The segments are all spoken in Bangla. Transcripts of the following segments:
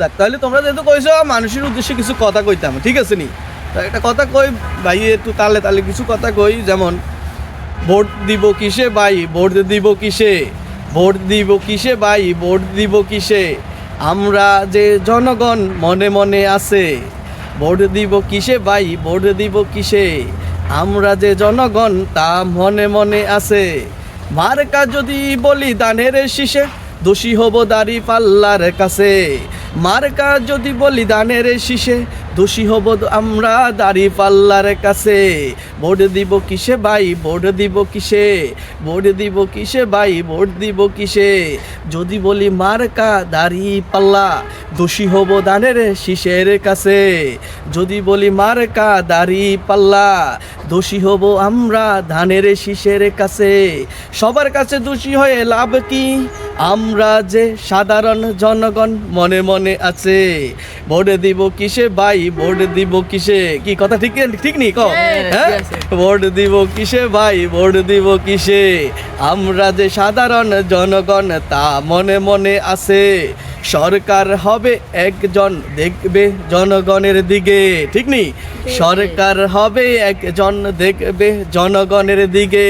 যাক, তাহলে তোমরা যেহেতু কইছো মানুষের উদ্দেশ্যে কিছু কথা কইতাম, ঠিক আছে নি? তা একটা কথা কই ভাই, একটু তালে তালে কিছু কথা কই। যেমন ভোট দিব কিসে ভাই, ভোট দিব কিসে, ভোট দিব কিসে ভাই, ভোট দিব কিসে, আমরা যে জনগণ মনে মনে আছে। ভোট দিব কিসে ভাই, ভোট দিব কিসে, আমরা যে জনগণ তা মনে মনে আছে। মার্কা যদি বলি দানের শীষে, দোষী হব দাড়ি পাল্লার কাছে। মার্কা যদি বলি দানের শীষে, দোষী হব আমরা দাড়ি পাল্লার কাছে। ভোট দিব কিসে ভাই, ভোট দিব কিসে, ভোট দিব কিসে ভাই, ভোট দিব কিসে, যদি বলি মার্কা দাড়ি পাল্লা, দোষী হব দানের শীষের কাছে। যদি বলি মার্কা দাড়ি পাল্লা, দোষী হব আমরা ধানের শীষের কাছে। সবার কাছে দোষী হয়ে লাভ কি, আমরা যে সাধারণ জনগণ মনে মনে আছে। ভোট দিব কিসে ভাই, ভোট দিব কিসে, কি কথা ঠিক ঠিক নি কও? হ্যাঁ, ভোট দিব কিসে ভাই, ভোট দিব কিসে, আমরা যে সাধারণ জনগণ তা মনে মনে আছে। সরকার হবে একজন, দেখবে জনগণের দিকে, ঠিক নি? সরকার হবে একজন, দেখবে জনগণের দিকে,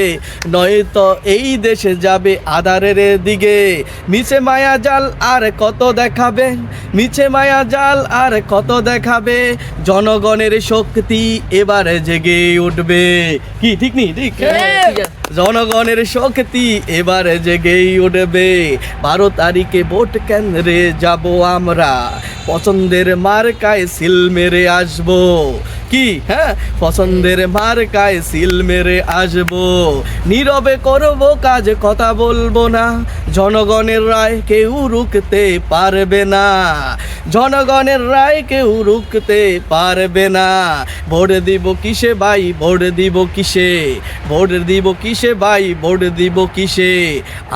নয়তো এই দেশে যাবে আধারের দিকে। মিছে মায়া জাল আর কত দেখাবে, মিছে মায়া জাল আর কত দেখাবে, জনগণের শক্তি এবারে জেগে উঠবে। কি ঠিক নি? ঠিক, জনগণের শক্তি এবারে জেগেই উঠবে। 12 তারিখে ভোট কেন্দ্রে যাব আমরা, পছন্দের মার্কায় সিল মেরে আসবো। কি, হ্যাঁ, পছন্দের মার্কায় সিল মেরে আসবো। নীরবে করব কাজ, কথা বলবো না, জনগণের রায় কেউ রুখতে পারবে না, জনগণের রায় কেউ রুখতে পারবে না। ভোট দিব কিসে ভাই, ভোট দিব কিসে, ভোট দিব কিসে ভাই, ভোট দিব কিসে,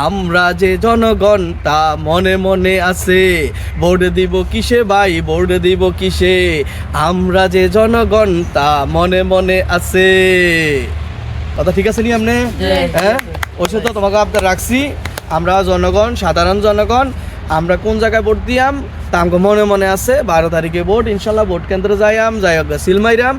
আমরা যে জনগণ তা মনে মনে আছে। ভোট দিব কিসে ভাই, ভোট দিব কিসে, আমরা যে জনগণ তা মনে মনে আছে। কথা ঠিক আছে নি আপনি? হ্যাঁ, ওই তো তোমাকে আপনার রাখছি। আমরা জনগণ, সাধারণ জনগণ, আমরা কোন জায়গায় ভোট দিয়াম তা আমাকে মনে মনে আছে। 12 তারিখে ভোট, ইনশাল্লাহ ভোট কেন্দ্রে যাইয়াম, যাই সিল মাইরাম।